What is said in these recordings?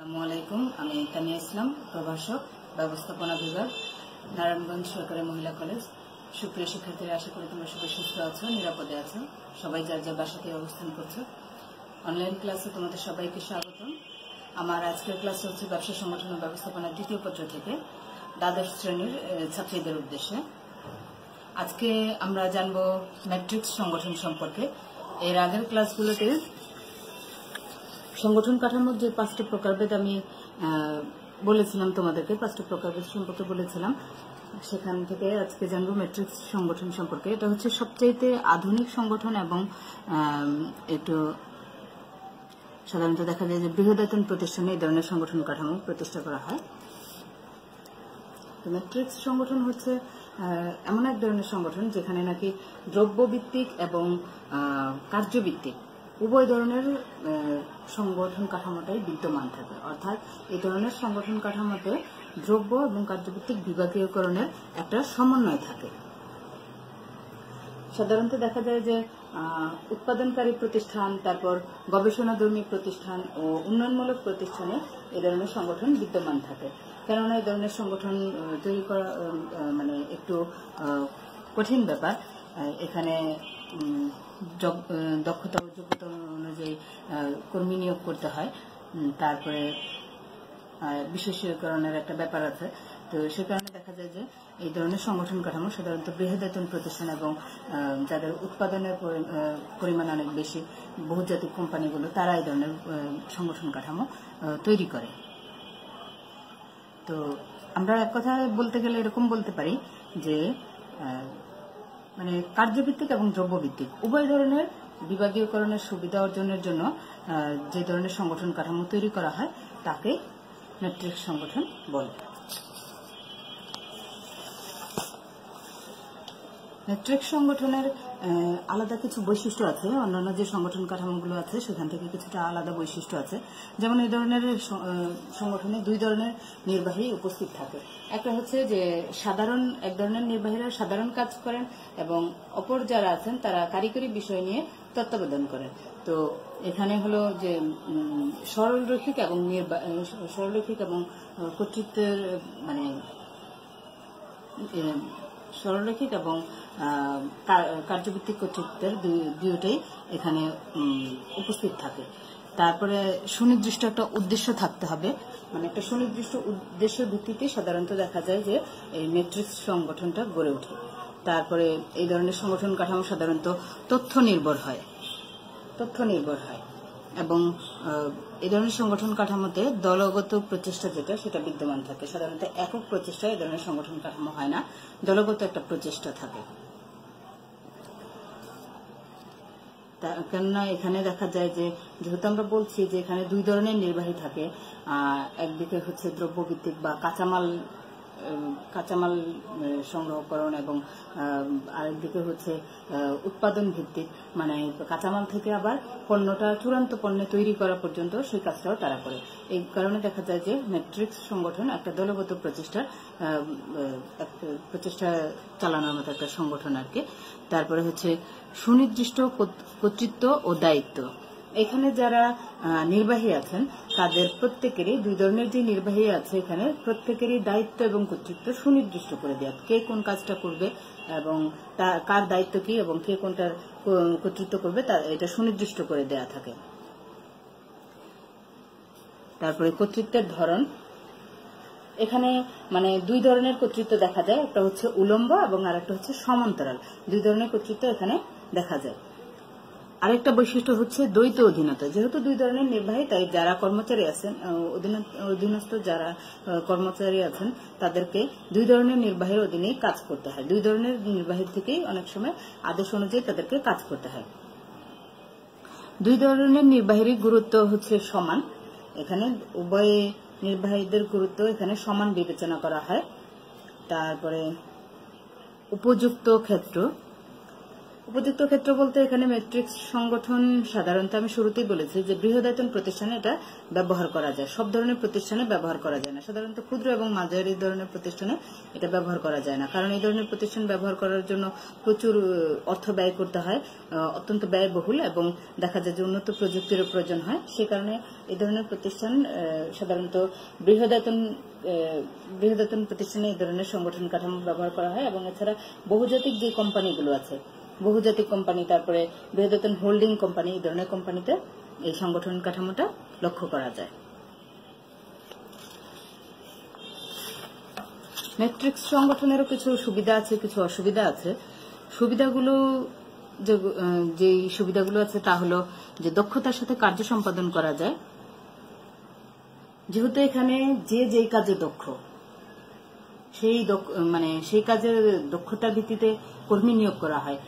আসসালামু আলাইকুম। আমি তানিয়া ইসলাম, প্রভাষক, ব্যবস্থাপনা বিভাগ, নারায়ণগঞ্জ সরকারি মহিলা কলেজ। সুপ্রিয় শিক্ষার্থীরা, আশা করি তোমরা সবাই সুস্থ আছো, নিরাপদে আছো। সবাই যার যার বাসাতে অবস্থান করছো। অনলাইন ক্লাসে তোমাদের সবাইকে স্বাগত। আমার আজকের ক্লাস হচ্ছে ব্যবসা সংগঠন ও ব্যবস্থাপনার দ্বিতীয় পত্র থেকে দ্বাদশ শ্রেণীর ছাত্রীদের উদ্দেশ্যে। আজকে আমরা জানবো ম্যাট্রিক্স সংগঠন সম্পর্কে। এর আগের ক্লাসগুলোতে সংগঠন কাঠামোর যে 5টি প্রকারভেদ আমি বলেছিলাম, তোমাদেরকে 5টি প্রকারভেদ সম্পর্কে বলেছিলাম। সেখান থেকে আজকে জানবো ম্যাট্রিক্স সংগঠন সম্পর্কে। এটা হচ্ছে সবচাইতে আধুনিক সংগঠন এবং একটু সাধারণত দেখা যায় যে বৃহদায়তন প্রতিষ্ঠানে এই ধরনের সংগঠন কাঠামো প্রতিষ্ঠা করা হয়। ম্যাট্রিক্স সংগঠন হচ্ছে এমন এক ধরনের সংগঠন যেখানে নাকি দ্রব্যভিত্তিক এবং কার্যভিত্তিক উভয় ধরনের সংগঠন কাঠামোটাই বিদ্যমান থাকে। অর্থাৎ এই ধরনের সংগঠন কাঠামোতে দ্রব্য এবং কার্যভিত্তিক বিভাগীয়করণের একটা সমন্বয় থাকে। সাধারণত দেখা যায় যে উৎপাদনকারী প্রতিষ্ঠান, তারপর গবেষণাধর্মী প্রতিষ্ঠান ও উন্নয়নমূলক প্রতিষ্ঠানে এই ধরনের সংগঠন বিদ্যমান থাকে। কেননা এই ধরনের সংগঠন তৈরি করা মানে একটু কঠিন ব্যাপার। এখানে দক্ষতা ও যোগ্যতা অনুযায়ী কর্মী নিয়োগ করতে হয়। তারপরে বিশেষীকরণের একটা ব্যাপার আছে। তো সে কারণে দেখা যায় যে এই ধরনের সংগঠন কাঠামো সাধারণত বৃহদায়তন প্রতিষ্ঠান এবং যাদের উৎপাদনের পরিমাণ অনেক বেশি, বহুজাতিক কোম্পানিগুলো, তারা এই ধরনের সংগঠন কাঠামো তৈরি করে। তো আমরা এক কথা বলতে গেলে এরকম বলতে পারি যে মানে কার্যভিত্তিক এবং দ্রব্যভিত্তিক উভয় ধরনের বিভাগীয়করণের সুবিধা অর্জনের জন্য যে ধরনের সংগঠন কাঠামো তৈরি করা হয় তাকে ম্যাট্রিক্স সংগঠন বলে। ম্যাট্রিক্স সংগঠনের আলাদা কিছু বৈশিষ্ট্য আছে, অন্যান্য যে সংগঠন কাঠামোগুলো আছে সেখান থেকে কিছুটা আলাদা বৈশিষ্ট্য আছে। যেমন এই ধরনের সংগঠনে দুই ধরনের নির্বাহী উপস্থিত থাকে। একটা হচ্ছে যে সাধারণ এক ধরনের নির্বাহীরা সাধারণ কাজ করেন এবং অপর যারা আছেন তারা কারিগরি বিষয় নিয়ে তত্ত্বাবধান করেন। তো এখানে হলো যে সরলরৈখিক এবং কর্তৃত্বের মানে সরলরৈখিক এবং কার্যভিত্তিক কর্তৃত্বের দুইটাই এখানে উপস্থিত থাকে। তারপরে সুনির্দিষ্ট একটা উদ্দেশ্য থাকতে হবে, মানে একটা সুনির্দিষ্ট উদ্দেশ্যের ভিত্তিতে সাধারণত দেখা যায় যে এই ম্যাট্রিক্স সংগঠনটা গড়ে ওঠে। তারপরে এই ধরনের সংগঠন কাঠামো সাধারণত তথ্য নির্ভর হয় এবং এই ধরনের সংগঠন কাঠামোতে দলগত প্রচেষ্টা সেটা বিদ্যমান থাকে। সাধারণত একক প্রচেষ্টায় এই ধরনের সংগঠন কাঠামো হয় না, দলগত একটা প্রচেষ্টা থাকে। কেননা এখানে দেখা যায় যে যেহেতু আমরা বলছি যে এখানে দুই ধরনের নির্বাহী থাকে, একদিকে হচ্ছে দ্রব্যভিত্তিক বা কাঁচামাল সংগ্রহকরণ এবং আরেকদিকে হচ্ছে উৎপাদন ভিত্তিক, মানে কাঁচামাল থেকে আবার পণ্যটা চূড়ান্ত পণ্যে তৈরি করা পর্যন্ত সেই কাজটাও তারা করে। এই কারণে দেখা যায় যে ম্যাট্রিক্স সংগঠন একটা দলগত প্রচেষ্টা চালানোর মতো একটা সংগঠন আর কি। তারপরে হচ্ছে সুনির্দিষ্ট কর্তৃত্ব ও দায়িত্ব। এখানে যারা নির্বাহী আছেন তাদের প্রত্যেকেরই, দুই ধরনের যে নির্বাহী আছে এখানে প্রত্যেকেরই দায়িত্ব এবং কর্তৃত্ব সুনির্দিষ্ট করে দেওয়া, কে কোন কাজটা করবে এবং কার দায়িত্ব কি এবং কে কোনটার কর্তৃত্ব করবে এটা সুনির্দিষ্ট করে দেয়া থাকে। তারপরে কর্তৃত্বের ধরন, এখানে মানে দুই ধরনের কর্তৃত্ব দেখা যায়, একটা হচ্ছে উলম্ব এবং আরেকটা হচ্ছে সমান্তরাল। দুই ধরনের কর্তৃত্ব এখানে দেখা যায়। আরেকটা বৈশিষ্ট্য হচ্ছে দ্বৈত অধীনতা। যেহেতু দুই ধরনের নির্বাহী, তাই যারা কর্মচারী আছেন, অধীনস্থ যারা কর্মচারী আছেন তাদেরকে দুই ধরনের নির্বাহীর অধীনেই কাজ করতে হয়। দুই ধরনের নির্বাহীর থেকেই অনেক সময় আদেশ অনুযায়ী তাদেরকে কাজ করতে হয়। দুই ধরনের নির্বাহীর গুরুত্ব হচ্ছে সমান। এখানে উভয় নির্বাহীদের গুরুত্ব এখানে সমান বিবেচনা করা হয়। তারপরে উপযুক্ত ক্ষেত্র, উপযুক্ত ক্ষেত্র বলতে এখানে ম্যাট্রিক্স সংগঠন সাধারণত আমি শুরুতেই বলেছি যে বৃহদায়তন প্রতিষ্ঠানে এটা ব্যবহার করা যায়, সব ধরনের প্রতিষ্ঠানে ব্যবহার করা যায় না। সাধারণত ক্ষুদ্র এবং মাঝারি ধরনের প্রতিষ্ঠানে এটা ব্যবহার করা যায় না, কারণ এই ধরনের প্রতিষ্ঠান ব্যবহার করার জন্য প্রচুর অর্থ ব্যয় করতে হয়, অত্যন্ত ব্যয়বহুল, এবং দেখা যায় যে উন্নত প্রযুক্তির প্রয়োজন হয়। সে কারণে এই ধরনের প্রতিষ্ঠান সাধারণত বৃহদায়তন প্রতিষ্ঠানে এই ধরনের সংগঠন কাঠামো ব্যবহার করা হয়। এবং এছাড়া বহুজাতিক যে কোম্পানিগুলো আছে, বহুজাতিক কোম্পানি, তারপরে বৃহদায়তন হোল্ডিং কোম্পানি, এই ধরনের কোম্পানিতে এই সংগঠন কাঠামোটা লক্ষ্য করা যায়। ম্যাট্রিক্স সংগঠনেরও কিছু সুবিধা আছে, কিছু অসুবিধা আছে। সুবিধাগুলো যে সুবিধাগুলো আছে তা হলো যে দক্ষতার সাথে কার্য সম্পাদন করা যায়, যেহেতু এখানে যেই কাজে দক্ষ সেই কাজের দক্ষতার ভিত্তিতে কর্মী নিয়োগ করা হয়।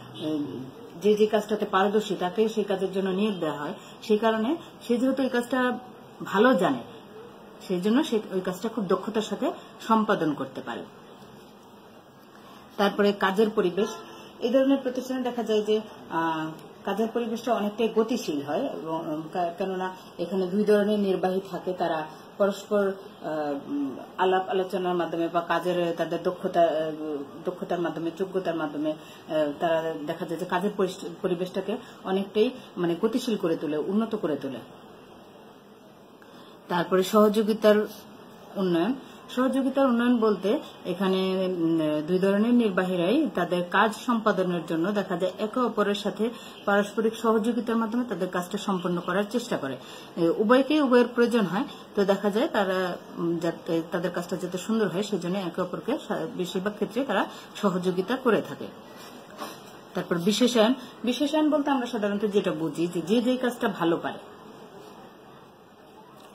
যে কাজটাতে পারদর্শী তাকে সেই কাজের জন্য নিয়োগ দেওয়া হয়। সেই কারণে সে যেহেতু এই কাজটা ভালো জানে, সেই জন্য সে ওই কাজটা খুব দক্ষতার সাথে সম্পাদন করতে পারে। তারপরে কাজের পরিবেশ, এই ধরনের প্রতিষ্ঠানে দেখা যায় যে কাজের পরিবেশটা অনেকটাই গতিশীল হয়, কেননা এখানে দুই ধরনের নির্বাহী থাকে। তারা পরস্পর আলাপ আলোচনার মাধ্যমে বা কাজের তাদের দক্ষতার মাধ্যমে, যোগ্যতার মাধ্যমে তারা দেখা যায় যে কাজের পরিবেশটাকে অনেকটাই গতিশীল করে তোলে, উন্নত করে তোলে। তারপরে সহযোগিতার উন্নয়ন বলতে এখানে দুই ধরনের নির্বাহীরাই তাদের কাজ সম্পাদনের জন্য দেখা যায় একে অপরের সাথে পারস্পরিক সহযোগিতার মাধ্যমে তাদের কাজটা সম্পন্ন করার চেষ্টা করে। উভয়ের প্রয়োজন হয়, তো দেখা যায় তারা যাতে তাদের কাজটা যাতে সুন্দর হয় সেজন্য একে অপরকে বেশিরভাগ ক্ষেত্রে তারা সহযোগিতা করে থাকে। তারপর বিশেষায়ন বলতে আমরা সাধারণত যেটা বুঝি যে কাজটা ভালো পারে।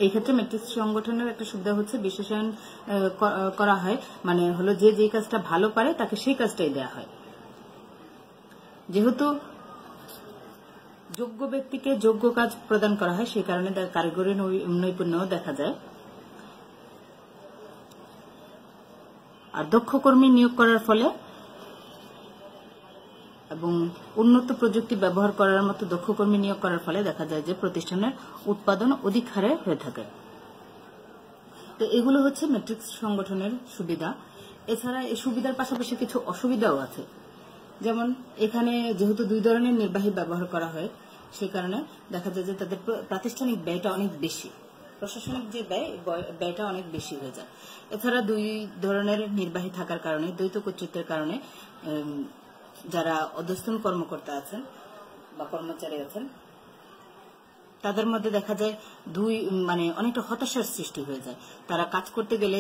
এই ক্ষেত্রে ম্যাট্রিক্স সংগঠনের একটা সুবিধা হচ্ছে বিশেষায়ন করা হয়, হলো যে কাজটা ভালো পারে তাকে সেই কাজটাই দেয়া হয়। যেহেতু যোগ্য ব্যক্তিকে যোগ্য কাজ প্রদান করা হয়, সেই কারণে তার কারিগরি নৈপুণ্য দেখা যায়। আর দক্ষ কর্মী নিয়োগ করার ফলে এবং উন্নত প্রযুক্তি ব্যবহার করার মতো দক্ষ কর্মী নিয়োগ করার ফলে দেখা যায় যে প্রতিষ্ঠানের উৎপাদন অধিক হারে হয়ে থাকে। তো এগুলো হচ্ছে ম্যাট্রিক্স সংগঠনের সুবিধা। এছাড়া এই সুবিধার পাশাপাশি কিছু অসুবিধাও আছে। যেমন এখানে যেহেতু দুই ধরনের নির্বাহী ব্যবহার করা হয়, সেই কারণে দেখা যায় যে তাদের প্রাতিষ্ঠানিক ব্যয়টা অনেক বেশি, প্রশাসনিক যে ব্যয়টা অনেক বেশি হয়ে যায়। এছাড়া দুই ধরনের নির্বাহী থাকার কারণে, দ্বৈত কর্তৃত্বের কারণে যারা অধস্তন কর্মকর্তা আছেন বা কর্মচারী আছেন তাদের মধ্যে দেখা যায় অনেকটা হতাশার সৃষ্টি হয়ে যায়। তারা কাজ করতে গেলে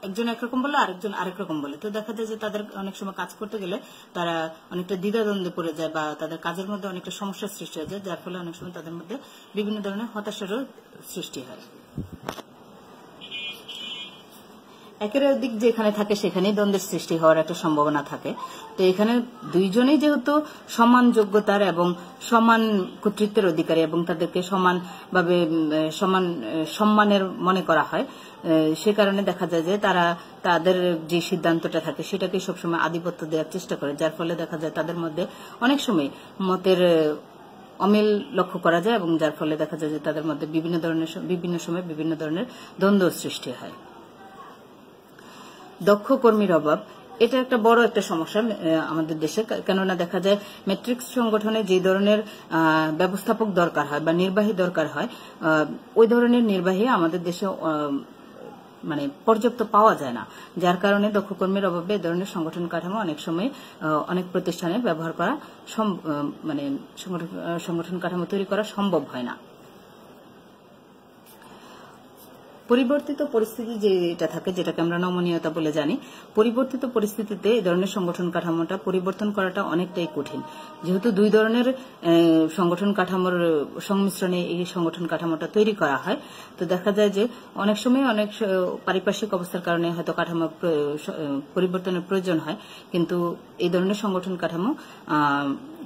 একজন একরকম বলে, আরেকজন আরেক রকম বলে। তো দেখা যায় যে তাদের অনেক সময় কাজ করতে গেলে তারা অনেকটা দ্বিধাদ্বন্দ্বে পড়ে যায় বা তাদের কাজের মধ্যে অনেকটা সমস্যার সৃষ্টি হয়ে যায়, যার ফলে অনেক সময় তাদের মধ্যে বিভিন্ন ধরনের হতাশারও সৃষ্টি হয়। একের দিক যেখানে থাকে সেখানেই দ্বন্দ্বের সৃষ্টি হওয়ার একটা সম্ভাবনা থাকে। তো এখানে দুইজনেই যেহেতু সমান যোগ্যতার এবং সমান কর্তৃত্বের অধিকারী এবং তাদেরকে সমানভাবে সমান সম্মানের মনে করা হয়, সে কারণে দেখা যায় যে তারা তাদের যে সিদ্ধান্তটা থাকে সেটাকে সবসময় আধিপত্য দেওয়ার চেষ্টা করে, যার ফলে দেখা যায় তাদের মধ্যে অনেক সময় মতের অমিল লক্ষ্য করা যায় এবং যার ফলে দেখা যায় যে তাদের মধ্যে বিভিন্ন সময় বিভিন্ন ধরনের দ্বন্দ্ব সৃষ্টি হয়। দক্ষ কর্মীর অভাব, এটা একটা বড় একটা সমস্যা আমাদের দেশে, কেননা দেখা যায় ম্যাট্রিক্স সংগঠনে যে ধরনের ব্যবস্থাপক দরকার হয় বা নির্বাহী দরকার হয়, ওই ধরনের নির্বাহী আমাদের দেশে পর্যাপ্ত পাওয়া যায় না, যার কারণে দক্ষ কর্মীর অভাবে এই ধরনের সংগঠন কাঠামো অনেক সময় অনেক প্রতিষ্ঠানে ব্যবহার করা সংগঠন কাঠামো তৈরি করা সম্ভব হয় না। পরিবর্তিত পরিস্থিতি যেটা থাকে, যেটাকে আমরা নমনীয়তা বলে জানি, পরিবর্তিত পরিস্থিতিতে এই ধরনের সংগঠন কাঠামোটা পরিবর্তন করাটা অনেকটাই কঠিন। যেহেতু দুই ধরনের সংগঠন কাঠামোর সংমিশ্রণে এই সংগঠন কাঠামোটা তৈরি করা হয়, তো দেখা যায় যে অনেক সময় অনেক পারিপার্শ্বিক অবস্থার কারণে হয়তো কাঠামো পরিবর্তনের প্রয়োজন হয়, কিন্তু এই ধরনের সংগঠন কাঠামো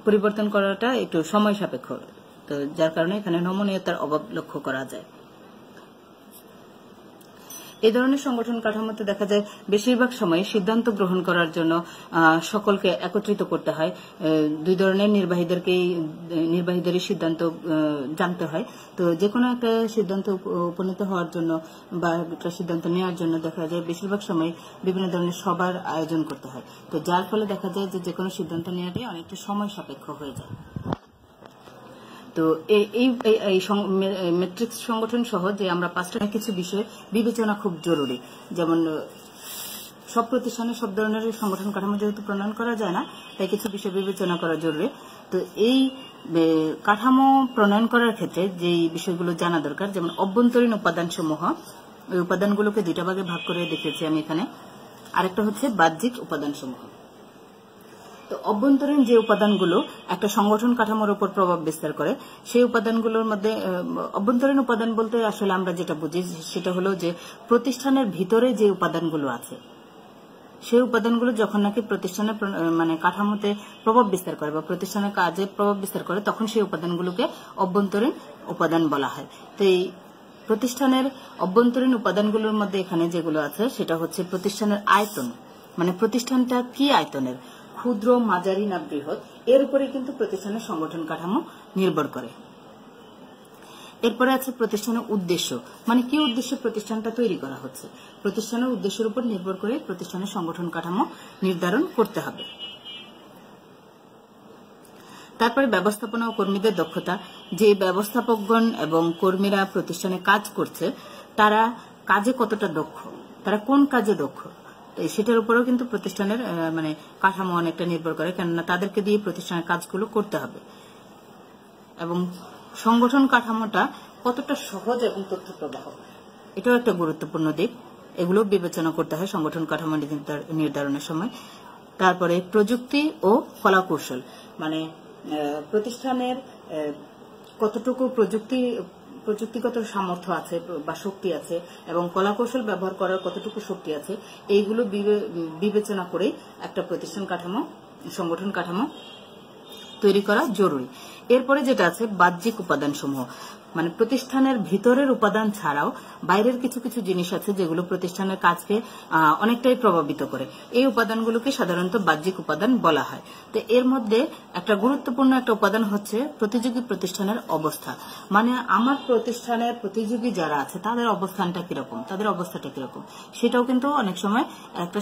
পরিবর্তন করাটা একটু সময় সাপেক্ষ, তো যার কারণে এখানে নমনীয়তার অভাব লক্ষ্য করা যায়। এই ধরনের সংগঠন কাঠামোতে দেখা যায় বেশিরভাগ সময় সিদ্ধান্ত গ্রহণ করার জন্য সকলকে একত্রিত করতে হয়। দুই ধরনের নির্বাহীদেরই সিদ্ধান্ত জানতে হয়। তো যে কোনো একটা সিদ্ধান্ত উপনীত হওয়ার জন্য বা একটা সিদ্ধান্ত নেওয়ার জন্য দেখা যায় বেশিরভাগ সময় বিভিন্ন ধরনের সভার আয়োজন করতে হয়। তো যার ফলে দেখা যায় যে কোনো সিদ্ধান্ত নেওয়াটাই অনেকটা সময় সাপেক্ষ হয়ে যায়। তো এই ম্যাট্রিক্স সংগঠন সহ যে আমরা 5টা কিছু বিষয় বিবেচনা খুব জরুরি, যেমন সব প্রতিষ্ঠানে সব ধরনের সংগঠন কাঠামো যেহেতু প্রণয়ন করা যায় না, তাই কিছু বিষয় বিবেচনা করা জরুরি। তো এই কাঠামো প্রণয়ন করার ক্ষেত্রে যে বিষয়গুলো জানা দরকার, যেমন অভ্যন্তরীণ উপাদান সমূহ, ওই উপাদানগুলোকে 2টা ভাগে ভাগ করে দেখেছি আমি এখানে। আরেকটা হচ্ছে বাহ্যিক উপাদান সমূহ। তো অভ্যন্তরীণ যে উপাদানগুলো একটা সংগঠন কাঠামোর উপর প্রভাব বিস্তার করে, সেই উপাদানগুলোর মধ্যে অভ্যন্তরীণ উপাদান বলতে আসলে আমরা যেটা বুঝি সেটা হলো যে প্রতিষ্ঠানের ভিতরে যে উপাদানগুলো আছে, সেই উপাদানগুলো যখন নাকি প্রতিষ্ঠানের কাঠামোতে প্রভাব বিস্তার করে বা প্রতিষ্ঠানের কাজে প্রভাব বিস্তার করে, তখন সেই উপাদানগুলোকে অভ্যন্তরীণ উপাদান বলা হয়। তো এই প্রতিষ্ঠানের অভ্যন্তরীণ উপাদানগুলোর মধ্যে এখানে যেগুলো আছে সেটা হচ্ছে প্রতিষ্ঠানের আয়তন, মানে প্রতিষ্ঠানটা কি আয়তনের, ক্ষুদ্র, মাঝারি না বৃহৎ, এর উপরে কিন্তু প্রতিষ্ঠানের সংগঠন কাঠামো নির্ভর করে। এরপরে আছে প্রতিষ্ঠানের উদ্দেশ্য, মানে কি উদ্দেশ্যে প্রতিষ্ঠানটা তৈরি করা হচ্ছে। প্রতিষ্ঠানের উদ্দেশ্যের উপর নির্ভর করে প্রতিষ্ঠানের সংগঠন কাঠামো নির্ধারণ করতে হবে। তারপরে ব্যবস্থাপনা ও কর্মীদের দক্ষতা, যে ব্যবস্থাপকগণ এবং কর্মীরা প্রতিষ্ঠানে কাজ করছে তারা কাজে কতটা দক্ষ, তারা কোন কাজে দক্ষ, সেটার উপরেও কিন্তু প্রতিষ্ঠানের কাঠামো অনেকটা নির্ভর করে, কেননা তাদেরকে দিয়ে প্রতিষ্ঠানের কাজগুলো করতে হবে। এবং সংগঠন কাঠামোটা কতটা সহজ এবং তথ্য প্রবাহ, এটাও একটা গুরুত্বপূর্ণ দিক, এগুলো বিবেচনা করতে হয় সংগঠন কাঠামো নির্ধারণের সময়। তারপরে প্রযুক্তি ও কলাকৌশল, মানে প্রতিষ্ঠানের কতটুকু প্রযুক্তিগত সামর্থ্য আছে বা শক্তি আছে এবং কলাকৌশল ব্যবহার করার কতটুকু শক্তি আছে, এইগুলো বিবেচনা করেই একটা প্রতিষ্ঠান কাঠামো, সংগঠন কাঠামো তৈরি করা জরুরি। এরপরে যেটা আছে বাহ্যিক উপাদান সমূহ, মানে প্রতিষ্ঠানের ভিতরের উপাদান ছাড়াও বাইরের কিছু কিছু জিনিস আছে যেগুলো প্রতিষ্ঠানের কাজকে অনেকটাই প্রভাবিত করে। এই উপাদানগুলোকে সাধারণত বাহ্যিক উপাদান বলা হয়। তো এর মধ্যে একটা গুরুত্বপূর্ণ একটা উপাদান হচ্ছে প্রতিযোগী প্রতিষ্ঠানের অবস্থা, মানে আমার প্রতিষ্ঠানের প্রতিযোগী যারা আছে তাদের অবস্থানটা কিরকম, তাদের অবস্থাটা কিরকম, সেটাও কিন্তু অনেক সময় একটা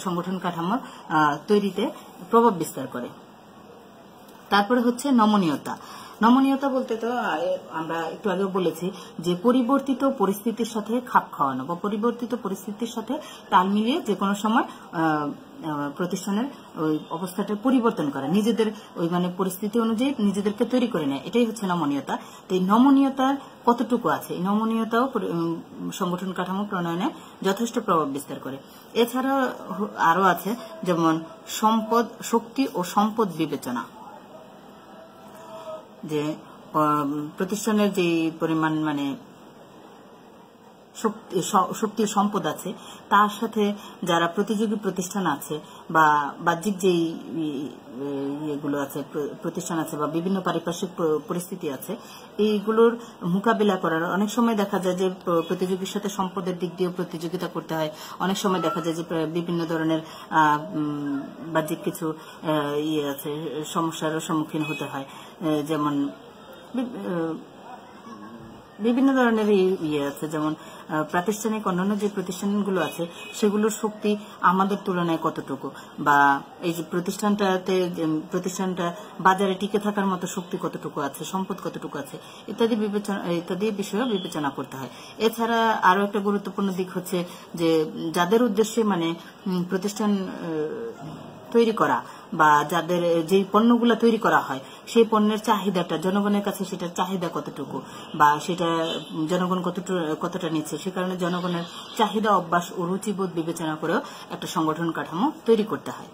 সংগঠন কাঠামোর তৈরিতে প্রভাব বিস্তার করে। তারপরে হচ্ছে নমনীয়তা। নমনীয়তা বলতে তো আমরা একটু আগে বলেছি যে পরিবর্তিত পরিস্থিতির সাথে খাপ খাওয়ানো বা পরিবর্তিত পরিস্থিতির সাথে তাল মিলিয়ে যে কোনো সময় প্রতিষ্ঠানের ওই অবস্থাটা পরিবর্তন করা, নিজেদের ওই পরিস্থিতি অনুযায়ী নিজেদেরকে তৈরি করে নেয়, এটাই হচ্ছে নমনীয়তা। তো এই নমনীয়তার কতটুকু আছে, এই নমনীয়তাও সংগঠন কাঠামো প্রণয়নে যথেষ্ট প্রভাব বিস্তার করে। এছাড়া আরো আছে যেমন শক্তি ও সম্পদ বিবেচনা, যে প্রতিষ্ঠানের যে পরিমাণ শক্তি সম্পদ আছে তার সাথে যারা প্রতিযোগী প্রতিষ্ঠান আছে বা বাহ্যিক যেই ইয়েগুলো আছে প্রতিষ্ঠান আছে বা বিভিন্ন পারিপার্শ্বিক পরিস্থিতি আছে, এইগুলোর মোকাবিলা করার অনেক সময় দেখা যায় যে প্রতিযোগীর সাথে সম্পদের দিক দিয়েও প্রতিযোগিতা করতে হয়। অনেক সময় দেখা যায় যে বিভিন্ন ধরনের বাহ্যিক কিছু ইয়ে আছে, সমস্যার সম্মুখীন হতে হয়, যেমন বিভিন্ন ধরনের ইয়ে আছে, যেমন প্রাতিষ্ঠানিক অন্যান্য যে প্রতিষ্ঠানগুলো আছে সেগুলোর শক্তি আমাদের তুলনায় কতটুকু, বা এই যে প্রতিষ্ঠানটা বাজারে টিকে থাকার মতো শক্তি কতটুকু আছে, সম্পদ কতটুকু আছে, ইত্যাদি বিষয়ে বিবেচনা করতে হয়। এছাড়া আরো একটা গুরুত্বপূর্ণ দিক হচ্ছে যে যাদের উদ্দেশ্যে প্রতিষ্ঠান তৈরি করা বা যাদের যে পণ্যগুলো তৈরি করা হয় সেই পণ্যের চাহিদাটা জনগণের কাছে, সেটার চাহিদা কতটুকু বা সেটা জনগণ কতটা নিচ্ছে, সে কারণে জনগণের চাহিদা, অভ্যাস ও রুচিবোধ বিবেচনা করেও একটা সংগঠন কাঠামো তৈরি করতে হয়।